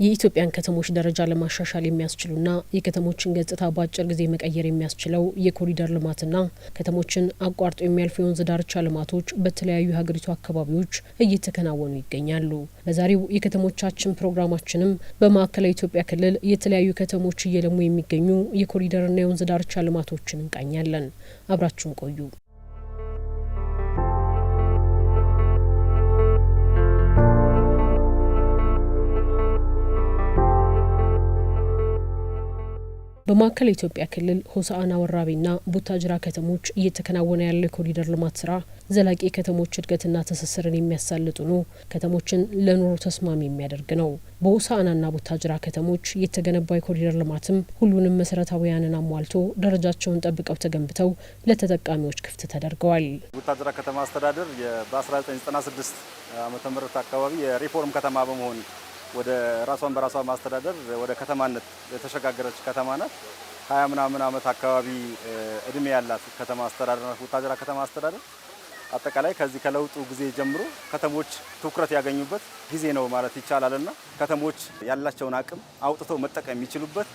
የኢትዮጵያን ከተሞች ደረጃ ለማሻሻል የሚያስችሉና የከተሞችን ገጽታ በአጭር ጊዜ መቀየር የሚያስችለው የኮሪደር ልማትና ከተሞችን አቋርጦ የሚያልፉ የወንዝ ዳርቻ ልማቶች በተለያዩ የሀገሪቱ አካባቢዎች እየተከናወኑ ይገኛሉ። በዛሬው የከተሞቻችን ፕሮግራማችንም በማዕከላዊ ኢትዮጵያ ክልል የተለያዩ ከተሞች እየለሙ የሚገኙ የኮሪደርና የወንዝ ዳርቻ ልማቶችን እንቃኛለን። አብራችሁን ቆዩ። በማዕከላዊ ኢትዮጵያ ክልል ሆሳዕና ወራቤና ቡታጅራ ከተሞች እየተከናወነ ያለው የኮሪደር ልማት ስራ ዘላቂ ከተሞች እድገትና ትስስርን የሚያሳልጥ ነው፣ ከተሞችን ለኑሮ ተስማሚ የሚያደርግ ነው። በሆሳዕናና ቡታጅራ ከተሞች የተገነባው የኮሪደር ልማትም ሁሉንም መሰረታዊያንን አሟልቶ ደረጃቸውን ጠብቀው ተገንብተው ለተጠቃሚዎች ክፍት ተደርገዋል። ቡታጅራ ከተማ አስተዳደር በ1996 ዓመተ ምህረት አካባቢ የሪፎርም ከተማ በመሆን ወደ ራሷን በራሷ ማስተዳደር ወደ ከተማነት የተሸጋገረች ከተማ ናት። 20 ምናምን ዓመት አካባቢ እድሜ ያላት ከተማ አስተዳደር ናት ቡታጅራ ከተማ አስተዳደር። አጠቃላይ ከዚህ ከለውጡ ጊዜ ጀምሮ ከተሞች ትኩረት ያገኙበት ጊዜ ነው ማለት ይቻላልና ከተሞች ያላቸውን አቅም አውጥተው መጠቀም የሚችሉበት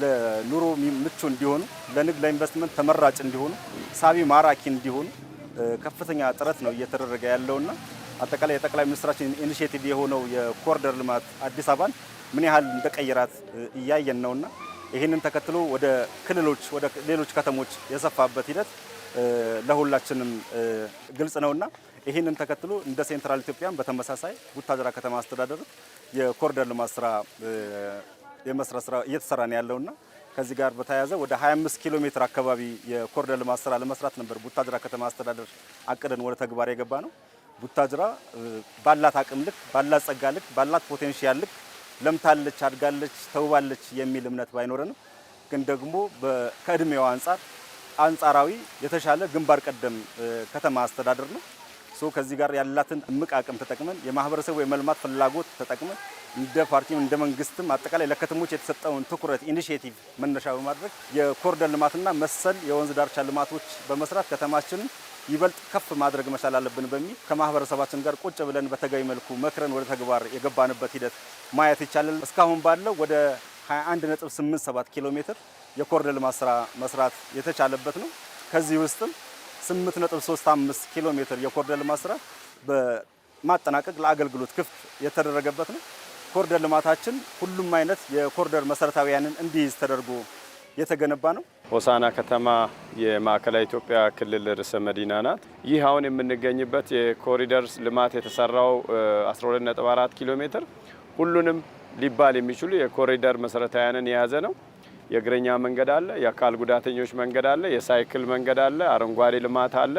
ለኑሮ ምቹ እንዲሆኑ፣ ለንግድ ለኢንቨስትመንት ተመራጭ እንዲሆኑ፣ ሳቢ ማራኪ እንዲሆኑ ከፍተኛ ጥረት ነው እየተደረገ ያለውና አጠቃላይ የጠቅላይ ሚኒስትራችን ኢኒሺዬቲቭ የሆነው የኮሪደር ልማት አዲስ አበባን ምን ያህል እንደቀየራት እያየን ነውና ይህንን ተከትሎ ወደ ክልሎች ወደ ሌሎች ከተሞች የሰፋበት ሂደት ለሁላችንም ግልጽ ነውና ይህንን ተከትሎ እንደ ሴንትራል ኢትዮጵያን በተመሳሳይ ቡታጅራ ከተማ አስተዳደር የኮሪደር ልማት ስራ የመስራት ስራ እየተሰራ ነው ያለውና ከዚህ ጋር በተያያዘ ወደ 25 ኪሎ ሜትር አካባቢ የኮሪደር ልማት ስራ ለመስራት ነበር ቡታጅራ ከተማ አስተዳደር አቅደን ወደ ተግባር የገባ ነው። ቡታጅራ ባላት አቅም ልክ ባላት ጸጋ ልክ ባላት ፖቴንሻል ልክ ለምታለች፣ አድጋለች፣ ተውባለች የሚል እምነት ባይኖረንም ግን ደግሞ ከእድሜው አንጻራዊ የተሻለ ግንባር ቀደም ከተማ አስተዳደር ነው። ከዚህ ጋር ያላትን እምቅ አቅም ተጠቅመን የማህበረሰቡ የመልማት ፍላጎት ተጠቅመን እንደ ፓርቲም እንደ መንግስትም አጠቃላይ ለከተሞች የተሰጠውን ትኩረት ኢኒሺዬቲቭ መነሻ በማድረግ የኮሪደር ልማትና መሰል የወንዝ ዳርቻ ልማቶች በመስራት ከተማችንን ይበልጥ ከፍ ማድረግ መቻል አለብን በሚል ከማህበረሰባችን ጋር ቁጭ ብለን በተገቢ መልኩ መክረን ወደ ተግባር የገባንበት ሂደት ማየት ይቻላል። እስካሁን ባለው ወደ 21.87 ኪሎ ሜትር የኮሪደር ልማት ስራ መስራት የተቻለበት ነው። ከዚህ ውስጥም 8.35 ኪሎ ሜትር የኮሪደር ልማት ስራ በማጠናቀቅ ለአገልግሎት ክፍት የተደረገበት ነው። ኮሪደር ልማታችን ሁሉም አይነት የኮሪደር መሰረታዊያንን እንዲይዝ ተደርጎ የተገነባ ነው። ሆሳዕና ከተማ የማዕከላዊ ኢትዮጵያ ክልል ርዕሰ መዲና ናት። ይህ አሁን የምንገኝበት የኮሪደር ልማት የተሰራው 12.4 ኪሎ ሜትር ሁሉንም ሊባል የሚችሉ የኮሪደር መሰረታዊያንን የያዘ ነው። የእግረኛ መንገድ አለ፣ የአካል ጉዳተኞች መንገድ አለ፣ የሳይክል መንገድ አለ፣ አረንጓዴ ልማት አለ፣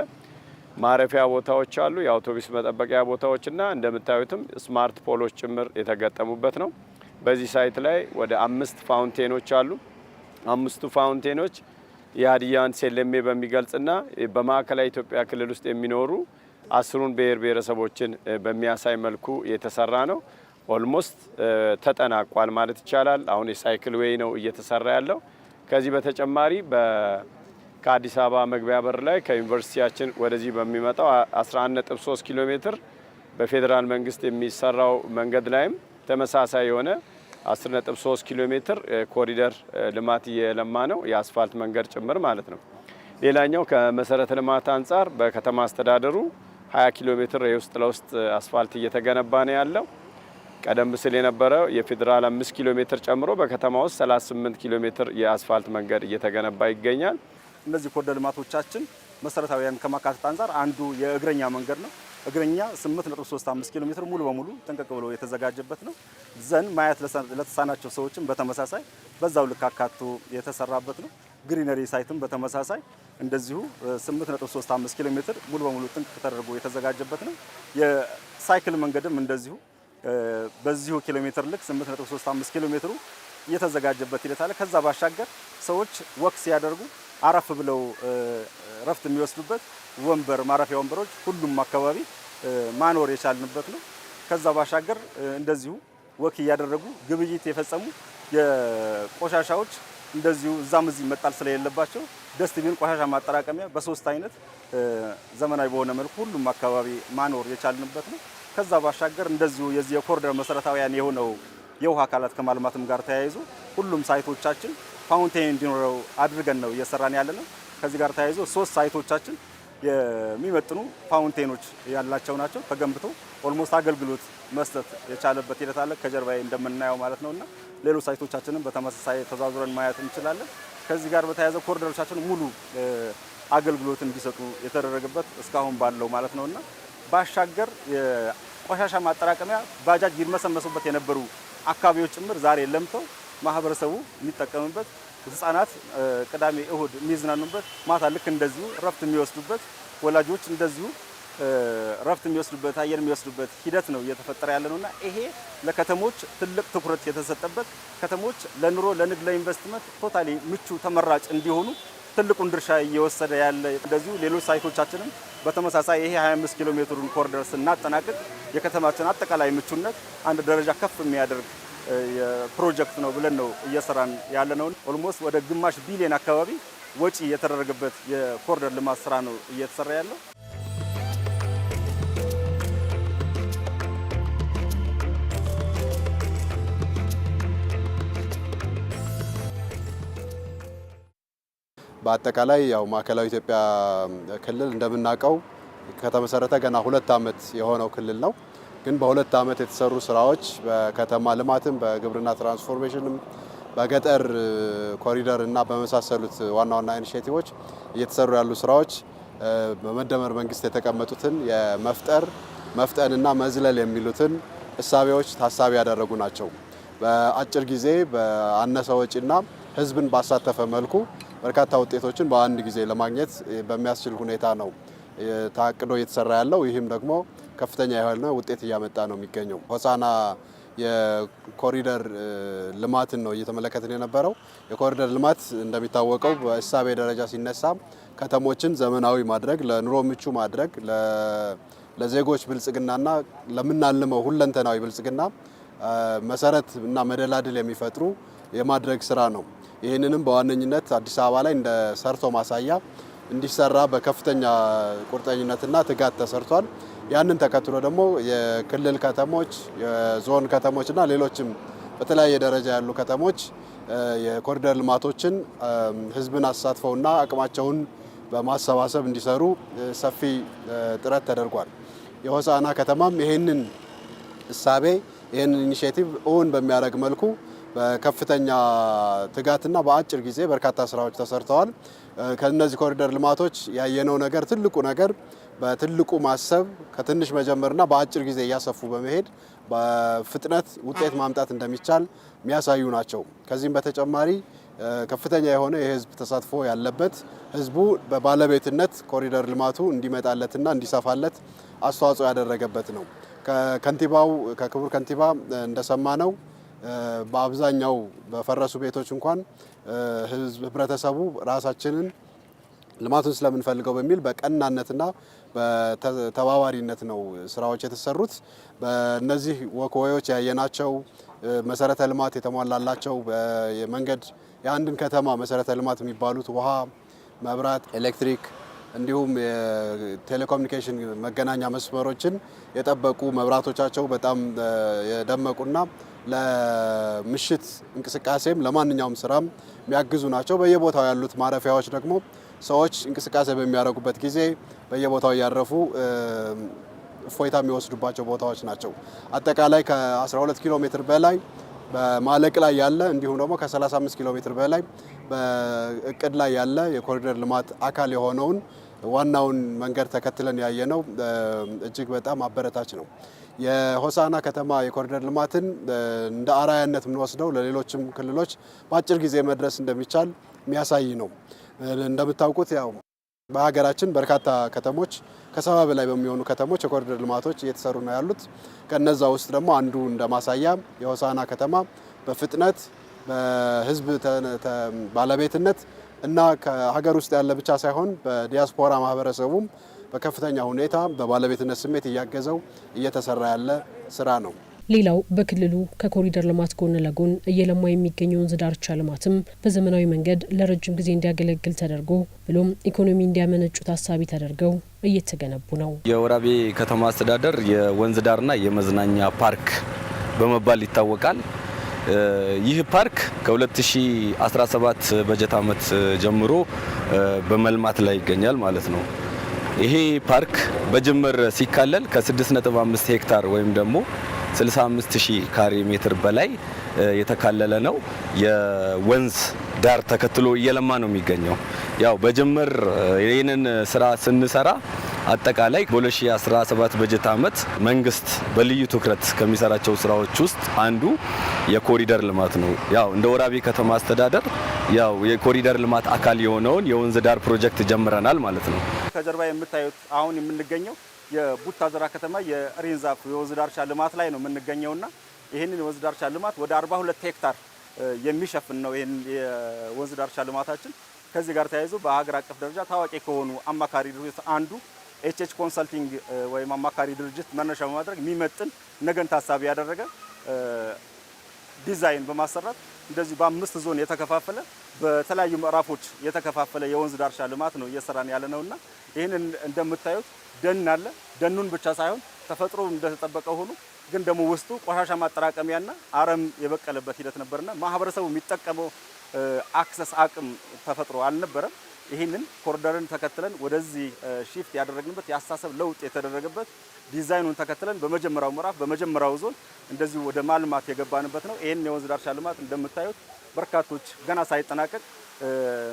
ማረፊያ ቦታዎች አሉ፣ የአውቶቡስ መጠበቂያ ቦታዎችና እንደምታዩትም ስማርት ፖሎች ጭምር የተገጠሙበት ነው። በዚህ ሳይት ላይ ወደ 5 ፋውንቴኖች አሉ። 5ቱ ፋውንቴኖች የሀዲያን ሴለሜ በሚገልጽና በማዕከላዊ ኢትዮጵያ ክልል ውስጥ የሚኖሩ 10ሩን ብሔር ብሔረሰቦችን በሚያሳይ መልኩ የተሰራ ነው። ኦልሞስት ተጠናቋል ማለት ይቻላል። አሁን የሳይክል ዌይ ነው እየተሰራ ያለው። ከዚህ በተጨማሪ ከአዲስ አበባ መግቢያ በር ላይ ከዩኒቨርሲቲያችን ወደዚህ በሚመጣው 11.3 ኪሎ ሜትር በፌዴራል መንግስት የሚሰራው መንገድ ላይም ተመሳሳይ የሆነ 10.3 ኪሎ ሜትር ኮሪደር ልማት እየለማ ነው፣ የአስፋልት መንገድ ጭምር ማለት ነው። ሌላኛው ከመሰረተ ልማት አንጻር በከተማ አስተዳደሩ 20 ኪሎ ሜትር የውስጥ ለውስጥ አስፋልት እየተገነባ ነው ያለው። ቀደም ሲል የነበረው የፌዴራል 5 ኪሎ ሜትር ጨምሮ በከተማ ውስጥ 38 ኪሎ ሜትር የአስፋልት መንገድ እየተገነባ ይገኛል። እነዚህ ኮሪደር ልማቶቻችን መሰረታዊያን ከማካተት አንጻር አንዱ የእግረኛ መንገድ ነው። እግረኛ 8.35 ኪሎ ሜትር ሙሉ በሙሉ ጥንቅቅ ብሎ የተዘጋጀበት ነው። ዘን ማየት ለተሳናቸው ሰዎችም በተመሳሳይ በዛው ልክ አካቶ የተሰራበት ነው። ግሪነሪ ሳይትም በተመሳሳይ እንደዚሁ 8.35 ኪሎ ሜትር ሙሉ በሙሉ ጥንቅቅ ተደርጎ የተዘጋጀበት ነው። የሳይክል መንገድም እንደዚሁ በዚሁ ኪሎ ሜትር ልክ 8.35 ኪሎ ሜትሩ የተዘጋጀበት ሂደት አለ። ከዛ ባሻገር ሰዎች ወክ ሲያደርጉ አረፍ ብለው ረፍት የሚወስዱበት ወንበር ማረፊያ ወንበሮች ሁሉም አካባቢ ማኖር የቻልንበት ነው። ከዛ ባሻገር እንደዚሁ ወክ እያደረጉ ግብይት የፈጸሙ የቆሻሻዎች እንደዚሁ እዛም እዚህ መጣል ስለሌለባቸው ደስትቢን ቆሻሻ ማጠራቀሚያ በ3 አይነት ዘመናዊ በሆነ መልኩ ሁሉም አካባቢ ማኖር የቻልንበት ነው። ከዛ ባሻገር እንደዚሁ የዚህ የኮሪደር መሰረታዊያን የሆነው የውሃ አካላት ከማልማትም ጋር ተያይዞ ሁሉም ሳይቶቻችን ፋውንቴን እንዲኖረው አድርገን ነው እየሰራን ያለነው። ከዚህ ጋር ተያይዞ 3 ሳይቶቻችን የሚመጥኑ ፋውንቴኖች ያላቸው ናቸው። ተገንብቶ ኦልሞስት አገልግሎት መስጠት የቻለበት ሂደት አለ ከጀርባዬ እንደምናየው ማለት ነውና ሌሎች ሳይቶቻችንን በተመሳሳይ ተዛዙረን ማየት እንችላለን። ከዚህ ጋር በተያያዘ ኮሪደሮቻችን ሙሉ አገልግሎት እንዲሰጡ የተደረገበት እስካሁን ባለው ማለት ነውና ባሻገር የቆሻሻ ማጠራቀሚያ ባጃጅ ይርመሰመሱበት የነበሩ አካባቢዎች ጭምር ዛሬ ለምተው ማህበረሰቡ የሚጠቀምበት ህፃናት ቅዳሜ እሁድ የሚዝናኑበት ማታ ልክ እንደዚሁ ረፍት የሚወስዱበት ወላጆች እንደዚሁ ረፍት የሚወስዱበት አየር የሚወስዱበት ሂደት ነው እየተፈጠረ ያለነውና ይሄ ለከተሞች ትልቅ ትኩረት የተሰጠበት ከተሞች ለኑሮ ለንግድ ለኢንቨስትመንት ቶታሊ ምቹ ተመራጭ እንዲሆኑ ትልቁን ድርሻ እየወሰደ ያለ እንደዚሁ ሌሎች ሳይቶቻችንም በተመሳሳይ ይሄ 25 ኪሎ ሜትሩን ኮሪደር ስናጠናቅቅ የከተማችን አጠቃላይ ምቹነት አንድ ደረጃ ከፍ የሚያደርግ የፕሮጀክት ነው ብለን ነው እየሰራን ያለነው። ኦልሞስት ወደ ግማሽ ቢሊዮን አካባቢ ወጪ የተደረገበት የኮሪደር ልማት ስራ ነው እየተሰራ ያለው። በአጠቃላይ ያው ማዕከላዊ ኢትዮጵያ ክልል እንደምናውቀው ከተመሰረተ ገና 2 ዓመት የሆነው ክልል ነው። ግን በ2 ዓመት የተሰሩ ስራዎች በከተማ ልማትም በግብርና ትራንስፎርሜሽንም በገጠር ኮሪደር እና በመሳሰሉት ዋና ዋና ኢኒሼቲቮች እየተሰሩ ያሉ ስራዎች በመደመር መንግስት የተቀመጡትን መፍጠንና መዝለል የሚሉትን እሳቤዎች ታሳቢ ያደረጉ ናቸው። በአጭር ጊዜ በአነሰ ወጪና ህዝብን ባሳተፈ መልኩ በርካታ ውጤቶችን በአንድ ጊዜ ለማግኘት በሚያስችል ሁኔታ ነው ታቅዶ እየተሰራ ያለው። ይህም ደግሞ ከፍተኛ የሆነ ውጤት እያመጣ ነው የሚገኘው። ሆሳና የኮሪደር ልማትን ነው እየተመለከትን የነበረው። የኮሪደር ልማት እንደሚታወቀው በእሳቤ ደረጃ ሲነሳ ከተሞችን ዘመናዊ ማድረግ፣ ለኑሮ ምቹ ማድረግ፣ ለዜጎች ብልጽግናና ለምናልመው ሁለንተናዊ ብልጽግና መሰረት እና መደላድል የሚፈጥሩ የማድረግ ስራ ነው። ይህንንም በዋነኝነት አዲስ አበባ ላይ እንደ ሰርቶ ማሳያ እንዲሰራ በከፍተኛ ቁርጠኝነትና ትጋት ተሰርቷል። ያንን ተከትሎ ደግሞ የክልል ከተሞች፣ የዞን ከተሞችና ሌሎችም በተለያየ ደረጃ ያሉ ከተሞች የኮሪደር ልማቶችን ህዝብን አሳትፈውና አቅማቸውን በማሰባሰብ እንዲሰሩ ሰፊ ጥረት ተደርጓል። የሆሳዕና ከተማም ይህንን እሳቤ ይህንን ኢኒሼቲቭ እውን በሚያደርግ መልኩ በከፍተኛ ትጋትና በአጭር ጊዜ በርካታ ስራዎች ተሰርተዋል። ከነዚህ ኮሪደር ልማቶች ያየነው ነገር ትልቁ ነገር በትልቁ ማሰብ ከትንሽ መጀመርና በአጭር ጊዜ እያሰፉ በመሄድ በፍጥነት ውጤት ማምጣት እንደሚቻል የሚያሳዩ ናቸው። ከዚህም በተጨማሪ ከፍተኛ የሆነ የህዝብ ተሳትፎ ያለበት ህዝቡ በባለቤትነት ኮሪደር ልማቱ እንዲመጣለትና እንዲሰፋለት አስተዋጽኦ ያደረገበት ነው። ከክቡር ከንቲባ እንደሰማነው በአብዛኛው በፈረሱ ቤቶች እንኳን ህብረተሰቡ ራሳችንን ልማቱን ስለምንፈልገው በሚል በቀናነትና በተባባሪነት ነው ስራዎች የተሰሩት። በእነዚህ ወክወዮች ያየናቸው መሰረተ ልማት የተሟላላቸው የመንገድ የአንድን ከተማ መሰረተ ልማት የሚባሉት ውሃ፣ መብራት፣ ኤሌክትሪክ እንዲሁም የቴሌኮሙኒኬሽን መገናኛ መስመሮችን የጠበቁ መብራቶቻቸው በጣም የደመቁና ለምሽት እንቅስቃሴም ለማንኛውም ስራም የሚያግዙ ናቸው። በየቦታው ያሉት ማረፊያዎች ደግሞ ሰዎች እንቅስቃሴ በሚያደርጉበት ጊዜ በየቦታው እያረፉ እፎይታ የሚወስዱባቸው ቦታዎች ናቸው። አጠቃላይ ከ12 ኪሎ ሜትር በላይ በማለቅ ላይ ያለ እንዲሁም ደግሞ ከ35 ኪሎ ሜትር በላይ በእቅድ ላይ ያለ የኮሪደር ልማት አካል የሆነውን ዋናውን መንገድ ተከትለን ያየነው እጅግ በጣም አበረታች ነው። የሆሳዕና ከተማ የኮሪደር ልማትን እንደ አርአያነት የምንወስደው ለሌሎችም ክልሎች በአጭር ጊዜ መድረስ እንደሚቻል የሚያሳይ ነው። እንደምታውቁት ያው በሀገራችን በርካታ ከተሞች ከ70 በላይ በሚሆኑ ከተሞች የኮሪደር ልማቶች እየተሰሩ ነው ያሉት። ከነዛ ውስጥ ደግሞ አንዱ እንደማሳያ የሆሳዕና ከተማ በፍጥነት በህዝብ ባለቤትነት እና ከሀገር ውስጥ ያለ ብቻ ሳይሆን በዲያስፖራ ማህበረሰቡም በከፍተኛ ሁኔታ በባለቤትነት ስሜት እያገዘው እየተሰራ ያለ ስራ ነው። ሌላው በክልሉ ከኮሪደር ልማት ጎን ለጎን እየለማ የሚገኘው ወንዝ ዳርቻ ልማትም በዘመናዊ መንገድ ለረጅም ጊዜ እንዲያገለግል ተደርጎ ብሎም ኢኮኖሚ እንዲያመነጩ ታሳቢ ተደርገው እየተገነቡ ነው። የወራቤ ከተማ አስተዳደር የወንዝ ዳርና የመዝናኛ ፓርክ በመባል ይታወቃል። ይህ ፓርክ ከ2017 በጀት ዓመት ጀምሮ በመልማት ላይ ይገኛል ማለት ነው። ይሄ ፓርክ በጅምር ሲካለል ከ6.5 ሄክታር ወይም ደግሞ 65000 ካሬ ሜትር በላይ የተካለለ ነው። የወንዝ ዳር ተከትሎ እየለማ ነው የሚገኘው። ያው በጅምር ይህንን ስራ ስንሰራ አጠቃላይ በ2017 በጀት ዓመት መንግስት በልዩ ትኩረት ከሚሰራቸው ስራዎች ውስጥ አንዱ የኮሪደር ልማት ነው። ያው እንደ ወራቤ ከተማ አስተዳደር ያው የኮሪደር ልማት አካል የሆነውን የወንዝ ዳር ፕሮጀክት ጀምረናል ማለት ነው። ከጀርባ የምታዩት አሁን የምንገኘው የቡታጅራ ከተማ የሪንዛፍ የወንዝ ዳርቻ ልማት ላይ ነው የምንገኘውና ይህንን የወንዝ ዳርቻ ልማት ወደ 42 ሄክታር የሚሸፍን ነው። ይህን የወንዝ ዳርቻ ልማታችን ከዚህ ጋር ተያይዞ በሀገር አቀፍ ደረጃ ታዋቂ ከሆኑ አማካሪ ድርጅት አንዱ ኤችኤች ኮንሰልቲንግ ወይም አማካሪ ድርጅት መነሻ በማድረግ የሚመጥን ነገን ታሳቢ ያደረገ ዲዛይን በማሰራት እንደዚህ በ5 ዞን የተከፋፈለ በተለያዩ ምዕራፎች የተከፋፈለ የወንዝ ዳርቻ ልማት ነው እየሰራን ያለ ነውና ይህንን እንደምታዩት ደን አለ። ደኑን ብቻ ሳይሆን ተፈጥሮ እንደተጠበቀ ሆኖ ግን ደግሞ ውስጡ ቆሻሻ ማጠራቀሚያና አረም የበቀለበት ሂደት ነበርና ማህበረሰቡ የሚጠቀመው አክሰስ አቅም ተፈጥሮ አልነበረም። ይህንን ኮሪደርን ተከትለን ወደዚህ ሺፍት ያደረግንበት የአስተሳሰብ ለውጥ የተደረገበት ዲዛይኑን ተከትለን በመጀመሪያው ምዕራፍ በመጀመሪያው ዞን እንደዚሁ ወደ ማልማት የገባንበት ነው። ይህን የወንዝ ዳርቻ ልማት እንደምታዩት በርካቶች ገና ሳይጠናቀቅ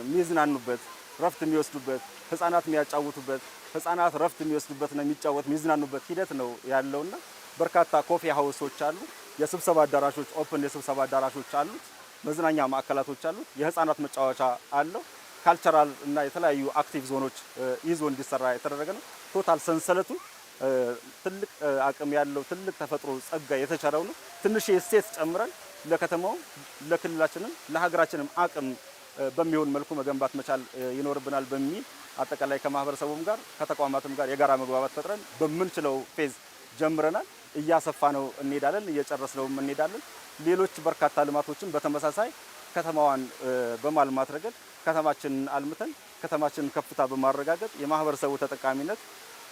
የሚዝናኑበት፣ ረፍት የሚወስዱበት፣ ህፃናት የሚያጫውቱበት፣ ህፃናት ረፍት የሚወስዱበትና የሚዝናኑበት ሂደት ነው ያለውና በርካታ ኮፊ ሃውሶች አሉ፣ የስብሰባ አዳራሾች፣ ኦፕን የስብሰባ አዳራሾች አሉት፣ መዝናኛ ማዕከላቶች አሉት፣ የህፃናት መጫወቻ አለው። ካልቸራል እና የተለያዩ አክቲቭ ዞኖች ይዞ እንዲሰራ የተደረገ ነው። ቶታል ሰንሰለቱ ትልቅ አቅም ያለው ትልቅ ተፈጥሮ ጸጋ የተቸረው ነው። ትንሽ የስቴት ጨምረን ለከተማው ለክልላችንም ለሀገራችንም አቅም በሚሆን መልኩ መገንባት መቻል ይኖርብናል በሚል አጠቃላይ ከማህበረሰቡም ጋር ከተቋማትም ጋር የጋራ መግባባት ፈጥረን በምንችለው ፌዝ ጀምረናል። እያሰፋ ነው እንሄዳለን፣ እየጨረስነውም እንሄዳለን። ሌሎች በርካታ ልማቶችን በተመሳሳይ ከተማዋን በማልማት ረገድ ከተማችንን አልምተን ከተማችንን ከፍታ በማረጋገጥ የማህበረሰቡ ተጠቃሚነት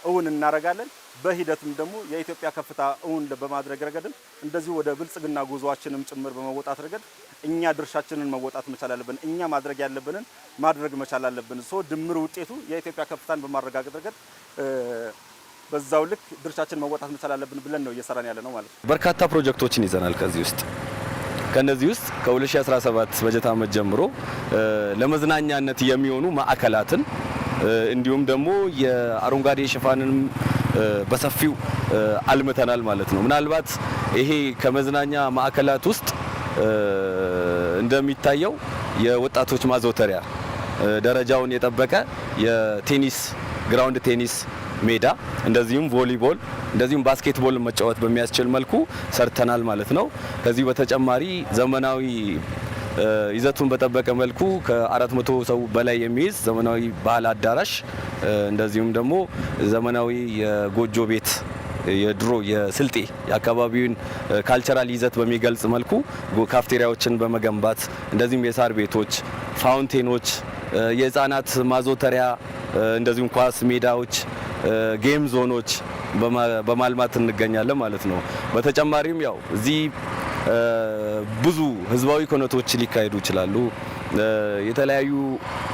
እውን እናረጋለን። በሂደትም ደግሞ የኢትዮጵያ ከፍታ እውን በማድረግ ረገድም እንደዚሁ ወደ ብልጽግና ጉዟችንም ጭምር በመወጣት ረገድ እኛ ድርሻችንን መወጣት መቻል አለብን። እኛ ማድረግ ያለብንን ማድረግ መቻል አለብን። ድምር ውጤቱ የኢትዮጵያ ከፍታን በማረጋገጥ ረገድ በዛው ልክ ድርሻችንን መወጣት መቻል አለብን ብለን ነው እየሰራን ያለ ነው ማለት ነው። በርካታ ፕሮጀክቶችን ይዘናል። ከነዚህ ውስጥ ከ2017 በጀት ዓመት ጀምሮ ለመዝናኛነት የሚሆኑ ማዕከላትን እንዲሁም ደግሞ የአረንጓዴ ሽፋንን በሰፊው አልምተናል ማለት ነው። ምናልባት ይሄ ከመዝናኛ ማዕከላት ውስጥ እንደሚታየው የወጣቶች ማዘውተሪያ ደረጃውን የጠበቀ የቴኒስ ግራውንድ ቴኒስ ሜዳ እንደዚሁም ቮሊቦል እንደዚሁም ባስኬትቦል መጫወት በሚያስችል መልኩ ሰርተናል ማለት ነው። ከዚህ በተጨማሪ ዘመናዊ ይዘቱን በጠበቀ መልኩ ከ400 ሰው በላይ የሚይዝ ዘመናዊ ባህል አዳራሽ እንደዚሁም ደግሞ ዘመናዊ የጎጆ ቤት የድሮ የስልጤ የአካባቢውን ካልቸራል ይዘት በሚገልጽ መልኩ ካፍቴሪያዎችን በመገንባት እንደዚሁም የሳር ቤቶች፣ ፋውንቴኖች፣ የህፃናት ማዘውተሪያ እንደዚሁም ኳስ ሜዳዎች፣ ጌም ዞኖች በማልማት እንገኛለን ማለት ነው። በተጨማሪም ያው እዚህ ብዙ ህዝባዊ ኩነቶች ሊካሄዱ ይችላሉ። የተለያዩ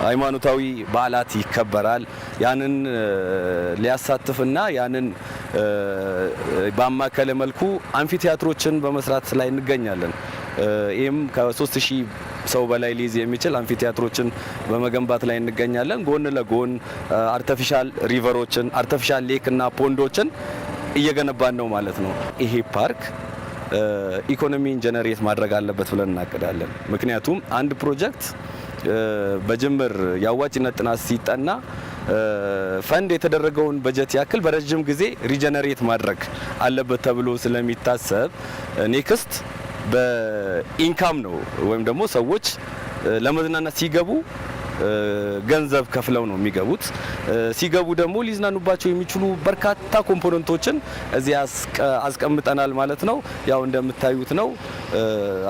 ሃይማኖታዊ በዓላት ይከበራል። ያንን ሊያሳትፍና ያንን ባማከለ መልኩ አምፊቲያትሮችን በመስራት ላይ እንገኛለን። ይህም ከ3000 ሰው በላይ ሊይዝ የሚችል አምፊቲያትሮችን በመገንባት ላይ እንገኛለን። ጎን ለጎን አርቲፊሻል ሪቨሮችን፣ አርቲፊሻል ሌክ እና ፖንዶችን እየገነባን ነው ማለት ነው። ይሄ ፓርክ ኢኮኖሚን ጀነሬት ማድረግ አለበት ብለን እናቅዳለን። ምክንያቱም አንድ ፕሮጀክት በጅምር የአዋጭነት ጥናት ሲጠና ፈንድ የተደረገውን በጀት ያክል በረጅም ጊዜ ሪጀነሬት ማድረግ አለበት ተብሎ ስለሚታሰብ ኔክስት በኢንካም ነው ወይም ደግሞ ሰዎች ለመዝናናት ሲገቡ ገንዘብ ከፍለው ነው የሚገቡት። ሲገቡ ደግሞ ሊዝናኑባቸው የሚችሉ በርካታ ኮምፖነንቶችን እዚህ አስቀምጠናል ማለት ነው። ያው እንደምታዩት ነው።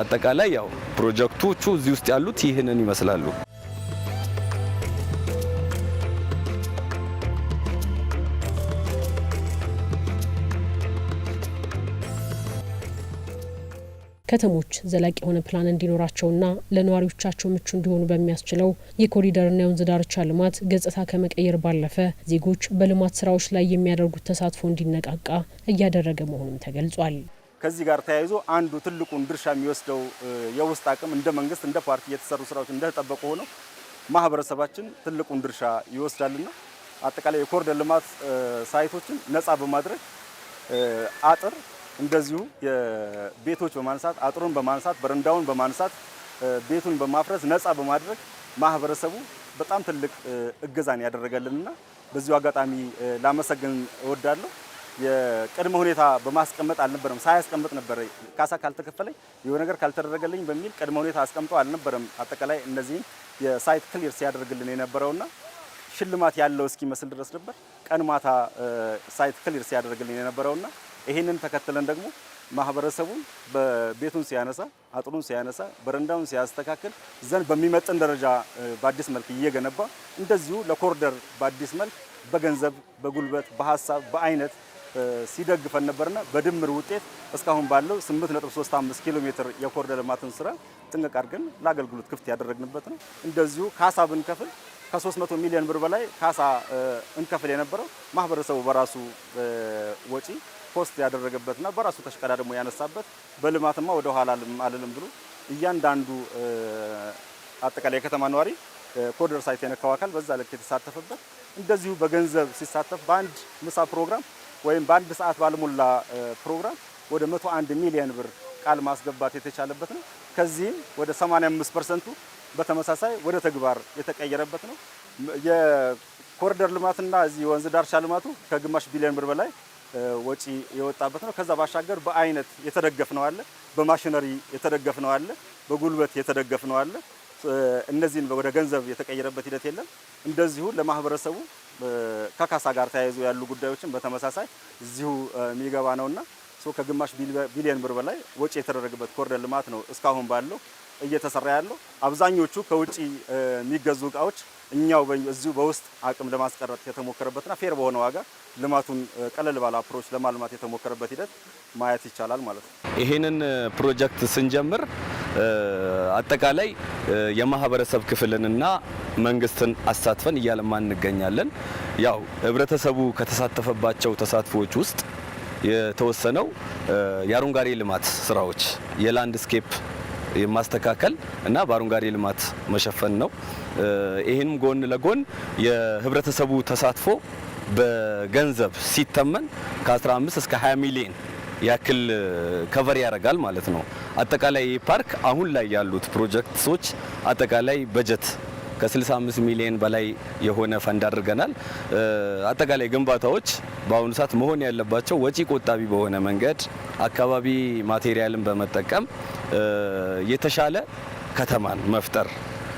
አጠቃላይ ያው ፕሮጀክቶቹ እዚህ ውስጥ ያሉት ይህንን ይመስላሉ። ከተሞች ዘላቂ የሆነ ፕላን እንዲኖራቸውና ለነዋሪዎቻቸው ምቹ እንዲሆኑ በሚያስችለው የኮሪደርና የወንዝ ዳርቻ ልማት ገጽታ ከመቀየር ባለፈ ዜጎች በልማት ስራዎች ላይ የሚያደርጉት ተሳትፎ እንዲነቃቃ እያደረገ መሆኑም ተገልጿል። ከዚህ ጋር ተያይዞ አንዱ ትልቁን ድርሻ የሚወስደው የውስጥ አቅም እንደ መንግስት እንደ ፓርቲ የተሰሩ ስራዎች እንደተጠበቁ ሆነው ማህበረሰባችን ትልቁን ድርሻ ይወስዳልና አጠቃላይ የኮሪደር ልማት ሳይቶችን ነፃ በማድረግ አጥር እንደዚሁ የቤቶች በማንሳት አጥሩን በማንሳት በረንዳውን በማንሳት ቤቱን በማፍረስ ነፃ በማድረግ ማህበረሰቡ በጣም ትልቅ እገዛን ያደረገልንና በዚሁ አጋጣሚ ላመሰግን እወዳለሁ። የቅድመ ሁኔታ በማስቀመጥ አልነበረም፣ ሳያስቀምጥ ነበር። ካሳ ካልተከፈለኝ የሆነ ነገር ካልተደረገልኝ በሚል ቅድመ ሁኔታ አስቀምጦ አልነበረም። አጠቃላይ እነዚህን የሳይት ክሊር ሲያደርግልን የነበረውና ሽልማት ያለው እስኪመስል ድረስ ነበር ቀን ማታ ሳይት ክሊር ሲያደርግልን የነበረውና ይሄንን ተከትለን ደግሞ ማህበረሰቡን በቤቱን ሲያነሳ አጥሩን ሲያነሳ በረንዳውን ሲያስተካክል ዘንድ በሚመጥን ደረጃ በአዲስ መልክ እየገነባ እንደዚሁ ለኮሪደር በአዲስ መልክ በገንዘብ በጉልበት በሀሳብ በአይነት ሲደግፈን ነበርና በድምር ውጤት እስካሁን ባለው 8.35 ኪሎ ሜትር የኮሪደር ልማትን ስራ ጥንቅቅ አድርገን ለአገልግሎት ክፍት ያደረግንበት ነው። እንደዚሁ ካሳ ብንከፍል ከ300 ሚሊዮን ብር በላይ ካሳ እንከፍል የነበረው ማህበረሰቡ በራሱ ወጪ ፖስት ያደረገበትና በራሱ ተሽቀዳድሞ ያነሳበት በልማትማ ወደ ኋላ አልልም ብሎ እያንዳንዱ አጠቃላይ የከተማ ነዋሪ ኮሪደር ሳይት የነካው አካል በዛ ልክ የተሳተፈበት እንደዚሁ በገንዘብ ሲሳተፍ በአንድ ምሳ ፕሮግራም ወይም በአንድ ሰዓት ባልሞላ ፕሮግራም ወደ 101 ሚሊዮን ብር ቃል ማስገባት የተቻለበት ነው። ከዚህም ወደ 85% በተመሳሳይ ወደ ተግባር የተቀየረበት ነው። የኮሪደር ልማትና እዚህ ወንዝ ዳርቻ ልማቱ ከግማሽ ቢሊዮን ብር በላይ ወጪ የወጣበት ነው። ከዛ ባሻገር በአይነት የተደገፍነው አለ፣ በማሽነሪ የተደገፍነው አለ፣ በጉልበት የተደገፍነው አለ። እነዚህን ወደ ገንዘብ የተቀየረበት ሂደት የለም። እንደዚሁ ለማህበረሰቡ ከካሳ ጋር ተያይዞ ያሉ ጉዳዮችን በተመሳሳይ እዚሁ የሚገባ ነውና ከግማሽ ቢሊዮን ብር በላይ ወጪ የተደረገበት ኮሪደር ልማት ነው እስካሁን ባለው እየተሰራ ያለው። አብዛኞቹ ከውጪ የሚገዙ እቃዎች እኛው እዚሁ በውስጥ አቅም ለማስቀረጥ የተሞከረበትና ፌር በሆነ ዋጋ ልማቱን ቀለል ባለ አፕሮች ለማልማት የተሞከረበት ሂደት ማየት ይቻላል ማለት ነው። ይህንን ፕሮጀክት ስንጀምር አጠቃላይ የማህበረሰብ ክፍልንና መንግስትን አሳትፈን እያለማን እንገኛለን። ያው ህብረተሰቡ ከተሳተፈባቸው ተሳትፎዎች ውስጥ የተወሰነው የአረንጓዴ ልማት ስራዎች የላንድስኬፕ የማስተካከል እና በአረንጓዴ ልማት መሸፈን ነው። ይህንም ጎን ለጎን የህብረተሰቡ ተሳትፎ በገንዘብ ሲተመን ከ15 እስከ 20 ሚሊዮን ያክል ከቨር ያደርጋል ማለት ነው። አጠቃላይ ይህ ፓርክ አሁን ላይ ያሉት ፕሮጀክቶች አጠቃላይ በጀት ከ65 ሚሊዮን በላይ የሆነ ፈንድ አድርገናል። አጠቃላይ ግንባታዎች በአሁኑ ሰዓት መሆን ያለባቸው ወጪ ቆጣቢ በሆነ መንገድ አካባቢ ማቴሪያልን በመጠቀም የተሻለ ከተማን መፍጠር፣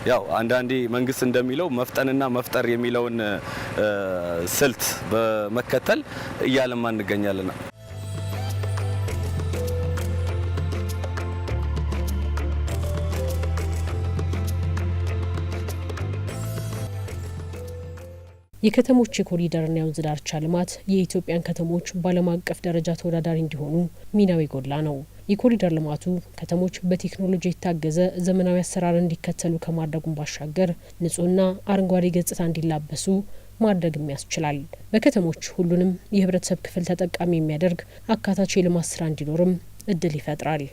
ያው አንዳንዴ መንግስት እንደሚለው መፍጠንና መፍጠር የሚለውን ስልት በመከተል እያለማ እንገኛለን። የከተሞች የኮሪደርና የወንዝ ዳርቻ ልማት የኢትዮጵያን ከተሞች በዓለም አቀፍ ደረጃ ተወዳዳሪ እንዲሆኑ ሚናው የጎላ ነው። የኮሪደር ልማቱ ከተሞች በቴክኖሎጂ የታገዘ ዘመናዊ አሰራር እንዲከተሉ ከማድረጉም ባሻገር ንጹህና አረንጓዴ ገጽታ እንዲላበሱ ማድረግም ያስችላል። በከተሞች ሁሉንም የህብረተሰብ ክፍል ተጠቃሚ የሚያደርግ አካታች የልማት ስራ እንዲኖርም እድል ይፈጥራል።